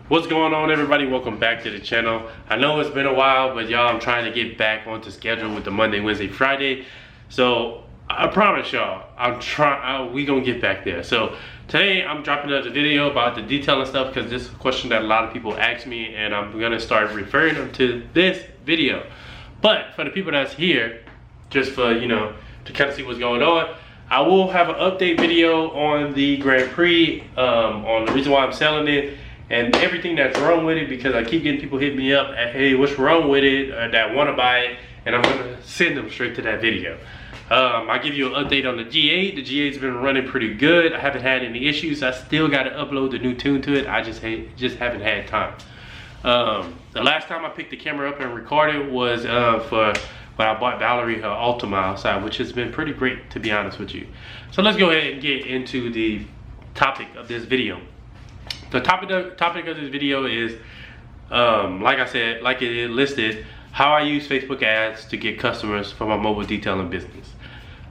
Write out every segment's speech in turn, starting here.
What's going on, everybody? Welcome back to the channel. I know it's been a while, but y'all, I'm trying to get back onto schedule with the Monday, Wednesday, Friday. So I promise y'all, we gonna get back there. So today I'm dropping another video about the detailing stuff because this is a question that a lot of people ask me, and I'm gonna start referring them to this video. But for the people that's here, just for, you know, to kind of see what's going on, I will have an update video on the Grand Prix, on the reason why I'm selling it and everything that's wrong with it, because I keep getting people hitting me up at, hey, what's wrong with it, that want to buy it, and I'm gonna send them straight to that video. I'll give you an update on the G8. The G8's been running pretty good. I haven't had any issues. I still got to upload the new tune to it. I just haven't had time. The last time I picked the camera up and recorded was for when I bought Valerie her Ultima outside, which has been pretty great, to be honest with you. So let's go ahead and get into the topic of this video. The topic of this video is, like I said, like it is listed, how I use Facebook ads to get customers for my mobile detailing business.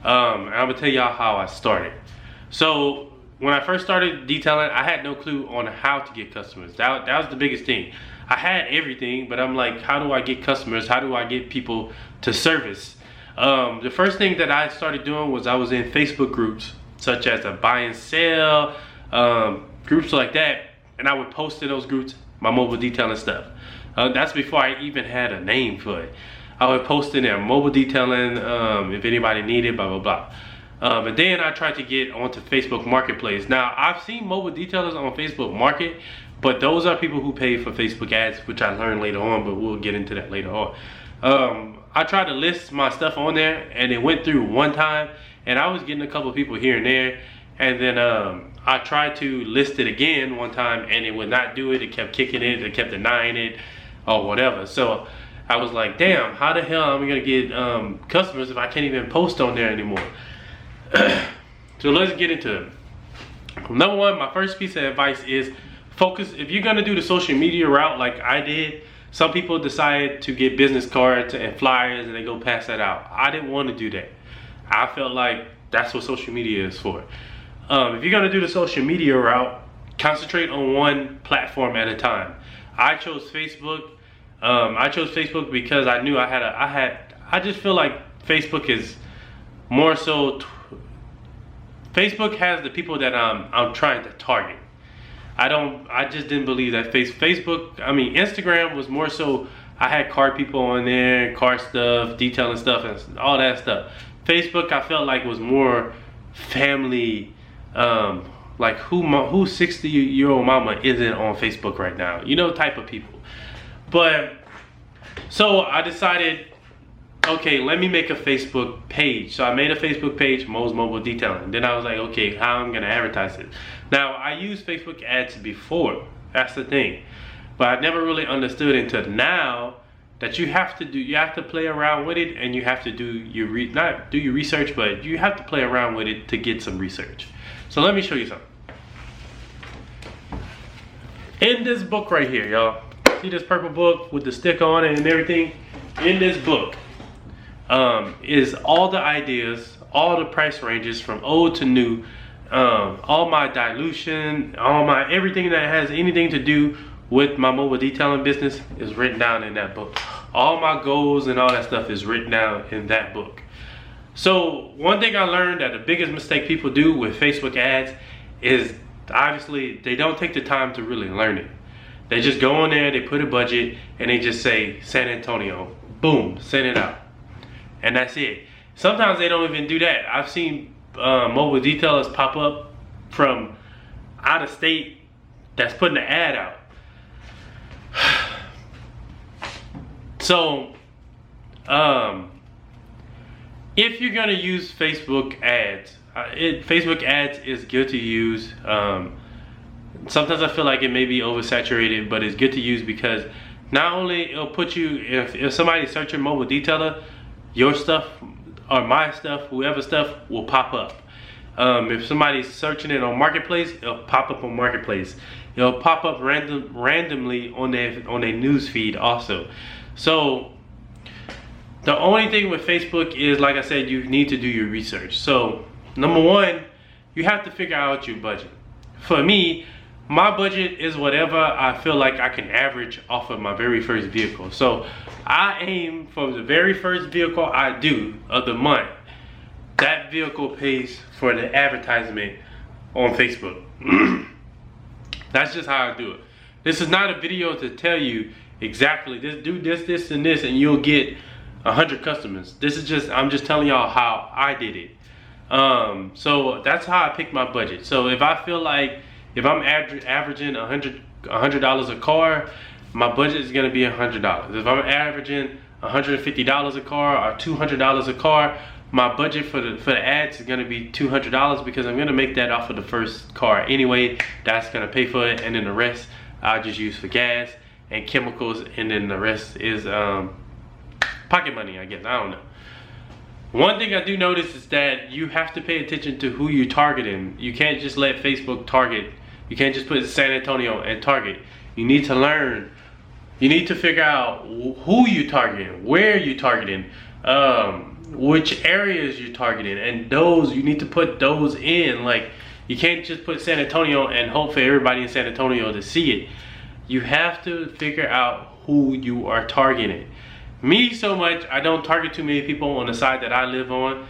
And I'm gonna tell y'all how I started. So when I first started detailing, I had no clue on how to get customers. That was the biggest thing. I had everything, but I'm like, how do I get customers? How do I get people to service? The first thing that I started doing was I was in Facebook groups, such as a buy and sell, groups like that, and I would post in those groups my mobile detailing stuff. That's before I even had a name for it. I would post in there, mobile detailing, if anybody needed, blah, blah, blah. And then I tried to get onto Facebook Marketplace. Now, I've seen mobile detailers on Facebook Market, but those are people who pay for Facebook ads, which I learned later on, but we'll get into that later on. I tried to list my stuff on there, and it went through one time, and I was getting a couple of people here and there. And then I tried to list it again one time, and it would not do it. It kept kicking it, it kept denying it, or whatever. So I was like, damn, how the hell am I gonna get customers if I can't even post on there anymore? So let's get into it. Number one, my first piece of advice is focus. If you're gonna do the social media route like I did, some people decide to get business cards and flyers and they go pass that out. I didn't want to do that. I felt like that's what social media is for. If you're gonna do the social media route, concentrate on one platform at a time. I chose Facebook. I chose Facebook because I knew I just feel like Facebook is more so. Facebook has the people that I'm trying to target. I just didn't believe that Facebook. I mean, Instagram was more so. I had car people on there, car stuff, detailing stuff, and all that stuff. Facebook, I felt like was more family. Like who 60-year-old mama isn't on Facebook right now, you know, type of people. But so I decided, okay, let me make a Facebook page. So I made a Facebook page, Mo's Mobile Detailing. Then I was like, okay, how I'm gonna advertise it? Now, I used Facebook ads before, that's the thing, but I never really understood until now that you have to play around with it, and you have to do your not do your research, but you have to play around with it to get some research. So let me show you something. In this book right here, y'all, see this purple book with the sticker on it and everything? In this book is all the ideas, all the price ranges from old to new, all my dilution, everything that has anything to do with my mobile detailing business is written down in that book. All my goals and all that stuff is written down in that book. So one thing I learned that the biggest mistake people do with Facebook ads is obviously they don't take the time to really learn it. They just go on there, they put a budget, and they just say San Antonio, boom, send it out, and that's it. Sometimes they don't even do that. I've seen mobile detailers pop up from out of state that's putting the ad out. So if you're gonna use Facebook ads, Facebook ads is good to use. Sometimes I feel like it may be oversaturated, but it's good to use because not only it'll put you, if somebody's searching mobile detailer, your stuff or my stuff, whoever stuff will pop up. If somebody's searching it on Marketplace, it'll pop up on Marketplace. It'll pop up randomly on their news feed also. So the only thing with Facebook is, like I said, you need to do your research. So number one, you have to figure out your budget. For me, my budget is whatever I feel like I can average off of my very first vehicle. So I aim for the very first vehicle I do of the month. That vehicle pays for the advertisement on Facebook. That's just how I do it. This is not a video to tell you exactly this, do this, this, and this, and you'll get 100 customers. This is just, I'm just telling y'all how I did it. So that's how I pick my budget. So if I feel like, if I'm averaging $100 a car, my budget is gonna be $100. If I'm averaging $150 a car or $200 a car, my budget for the ads is gonna be $200 because I'm gonna make that off of the first car anyway. That's gonna pay for it, and then the rest I'll just use for gas and chemicals, and then the rest is pocket money, I guess. I don't know. One thing I do notice is that you have to pay attention to who you're targeting. You can't just let Facebook target. You can't just put San Antonio and target. You need to learn. You need to figure out who you're targeting, where you're targeting, which areas you're targeting, and those, you need to put those in. Like, you can't just put San Antonio and hope for everybody in San Antonio to see it. You have to figure out who you are targeting. Me, so much, I don't target too many people on the side that I live on.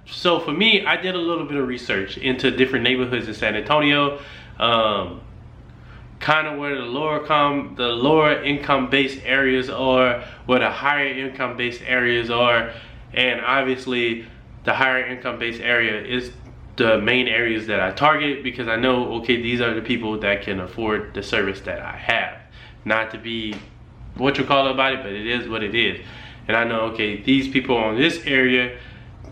So for me, I did a little bit of research into different neighborhoods in San Antonio, kind of where the lower income based areas are, where the higher income based areas are, and obviously the higher income based area is the main areas that I target, because I know, okay, these are the people that can afford the service that I have. Not to be what you call about it, but it is what it is. And I know, okay, these people on this area,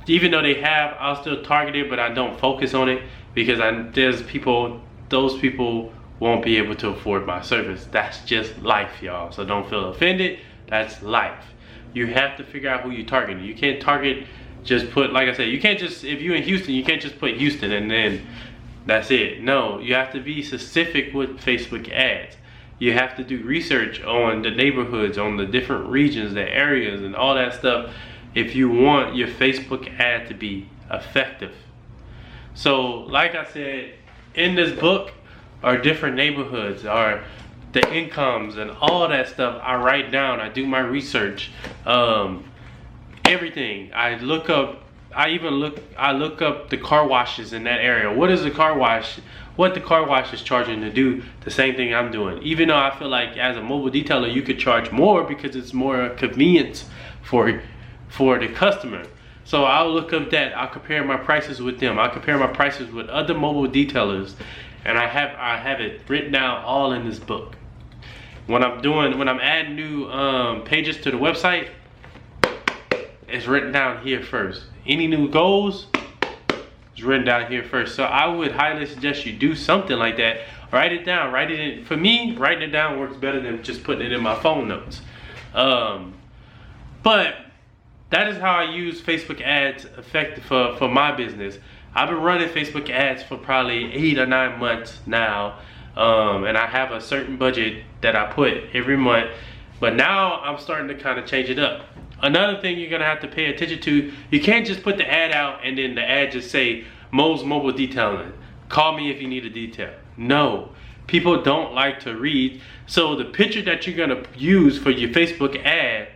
even though they have, I'll still target it, but I don't focus on it, because there's people, those people won't be able to afford my service. That's just life, y'all. So don't feel offended. That's life. You have to figure out who you're targeting. You can't target, just put, like I said, you can't just, if you're in Houston, you can't just put Houston and then that's it. No, you have to be specific with Facebook ads. You have to do research on the neighborhoods, on the different regions, the areas, and all that stuff if you want your Facebook ad to be effective. So, like I said, in this book are different neighborhoods, are the incomes and all that stuff. I write down, I do my research, everything. I look up the car washes in that area. What is the car wash? What the car wash is charging to do the same thing I'm doing. Even though I feel like as a mobile detailer you could charge more because it's more convenience for the customer. So I'll look up that. I'll compare my prices with them. I'll compare my prices with other mobile detailers, and I have it written down all in this book. When I'm adding new pages to the website, it's written down here first. Any new goals, it's written down here first. So I would highly suggest you do something like that. Write it down. Write it in. For me, writing it down works better than just putting it in my phone notes. But that is how I use Facebook ads effective for my business. I've been running Facebook ads for probably 8 or 9 months now, and I have a certain budget that I put every month. But now I'm starting to kind of change it up. Another thing you're gonna have to pay attention to, you can't just put the ad out and then the ad just say, Mo's Mobile Detailing. Call me if you need a detail. No, people don't like to read. So the picture that you're gonna use for your Facebook ad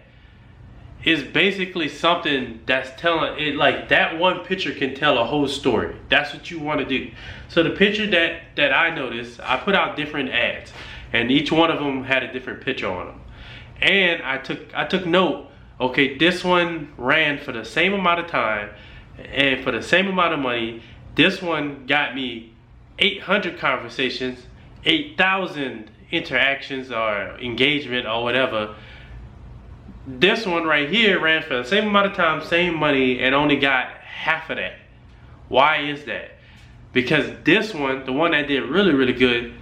is basically something that's telling it, like that one picture can tell a whole story. That's what you wanna do. So the picture that I noticed, I put out different ads and each one of them had a different picture on them. And I took note, okay, this one ran for the same amount of time and for the same amount of money. This one got me 800 conversations, 8,000 interactions or engagement or whatever. This one right here ran for the same amount of time, same money, and only got half of that. Why is that? Because this one, the one that did really, really good,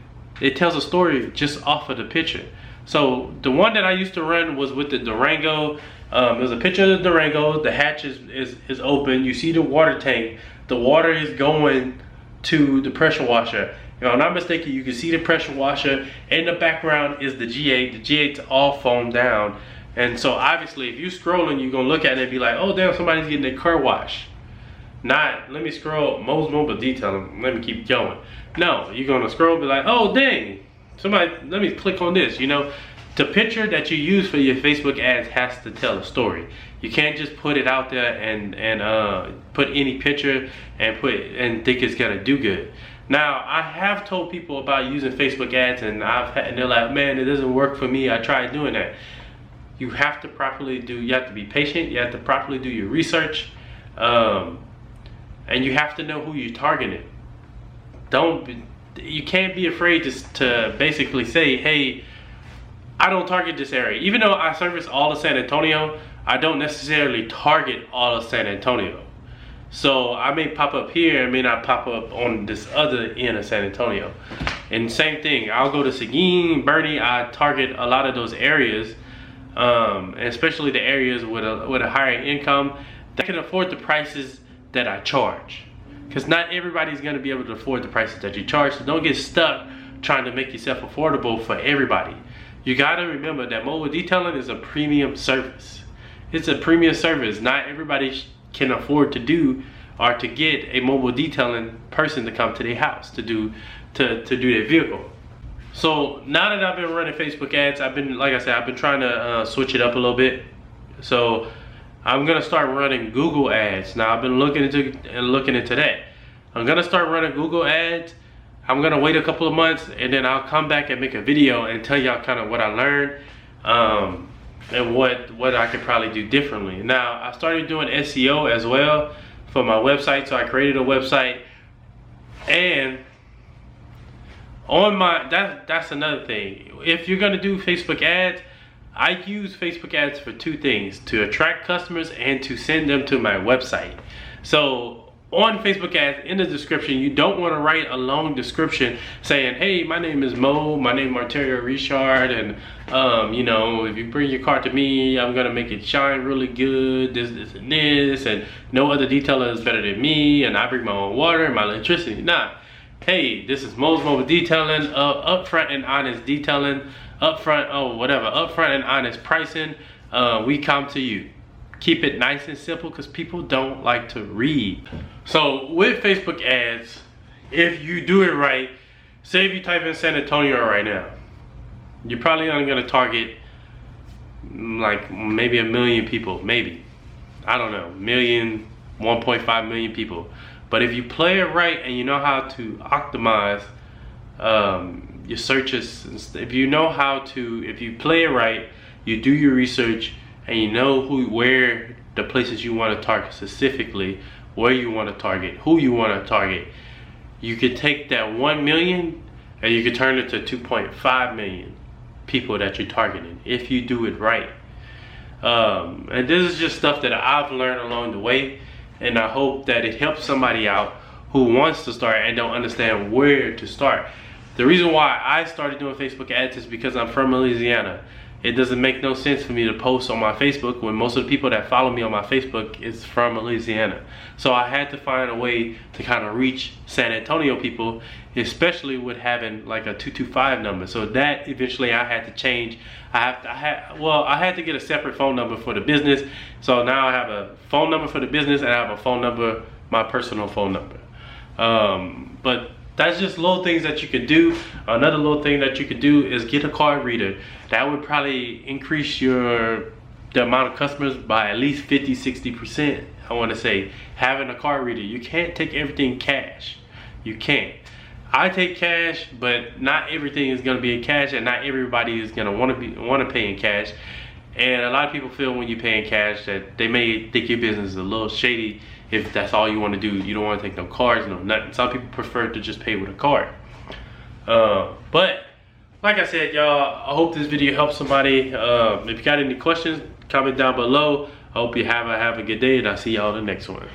it tells a story just off of the picture. So the one that I used to run was with the Durango. There's a picture of the Durango. The hatch is open. You see the water tank. The water is going to the pressure washer. If I'm not mistaken, you can see the pressure washer. In the background is the G8. The G8's all foamed down. And so obviously if you're scrolling, you're gonna look at it and be like, oh damn, somebody's getting their car washed. Not, let me scroll, Mo's mobile detailing, let me keep going. No, you're gonna scroll, be like, oh dang, somebody, let me click on this, you know. The picture that you use for your Facebook ads has to tell a story. You can't just put it out there and put any picture and think it's gonna do good. Now, I have told people about using Facebook ads, and they're like, man, it doesn't work for me. I tried doing that. You have to properly you have to be patient. You have to properly do your research, and you have to know who you're targeting. You can't be afraid to basically say, hey, I don't target this area. Even though I service all of San Antonio, I don't necessarily target all of San Antonio. So I may pop up here, I may not pop up on this other end of San Antonio. And same thing, I'll go to Seguin, Bernie, I target a lot of those areas, and especially the areas with a higher income that can afford the prices that I charge. Because not everybody's gonna be able to afford the prices that you charge, so don't get stuck trying to make yourself affordable for everybody. You gotta remember that mobile detailing is a premium service. It's a premium service. Not everybody can afford to do or to get a mobile detailing person to come to their house to do their vehicle. So now that I've been running Facebook ads, like I said, I've been trying to switch it up a little bit. So I'm gonna start running Google ads. Now I've been looking into that. I'm gonna start running Google ads. I'm gonna wait a couple of months, and then I'll come back and make a video and tell y'all kind of what I learned, and what I could probably do differently. Now I started doing SEO as well for my website, so I created a website, and on my that's another thing. If you're gonna do Facebook ads, I use Facebook ads for two things: to attract customers and to send them to my website. So on Facebook ads, in the description, you don't want to write a long description saying, hey, my name is Mo, my name is Marterio Richard, and you know, if you bring your car to me, I'm gonna make it shine really good, this, and this, and no other detailer is better than me, and I bring my own water and my electricity. Nah, hey, this is Mo's Mobile Detailing, upfront and honest detailing, upfront and honest pricing. We come to you. Keep it nice and simple because people don't like to read. So with Facebook ads, if you do it right, say if you type in San Antonio right now, you're probably only gonna target like maybe 1 million people, maybe. I don't know, 1.5 million people. But if you play it right and you know how to optimize your searches, if you play it right, you do your research, and you know where the places you want to target specifically, where you want to target, who you want to target, you could take that 1 million and you could turn it to 2.5 million people that you're targeting if you do it right. And this is just stuff that I've learned along the way, and I hope that it helps somebody out who wants to start and don't understand where to start. The reason why I started doing Facebook ads is because I'm from Louisiana. It doesn't make no sense for me to post on my Facebook when most of the people that follow me on my Facebook is from Louisiana. So I had to find a way to kind of reach San Antonio people, especially with having like a 225 number. So that eventually I had to change. I had to get a separate phone number for the business. So now I have a phone number for the business, and I have a phone number, my personal phone number. But that's just little things that you could do. Another little thing that you could do is get a card reader. That would probably increase the amount of customers by at least 50-60%. I want to say, having a card reader. You can't take everything cash. You can't. I take cash, but not everything is going to be in cash, and not everybody is going to want to pay in cash. And a lot of people feel when you pay in cash that they may think your business is a little shady if that's all you want to do. You don't want to take no cards, no nothing. Some people prefer to just pay with a card. But like I said, y'all, I hope this video helps somebody. If you got any questions, comment down below. I hope you have a good day, and I'll see y'all in the next one.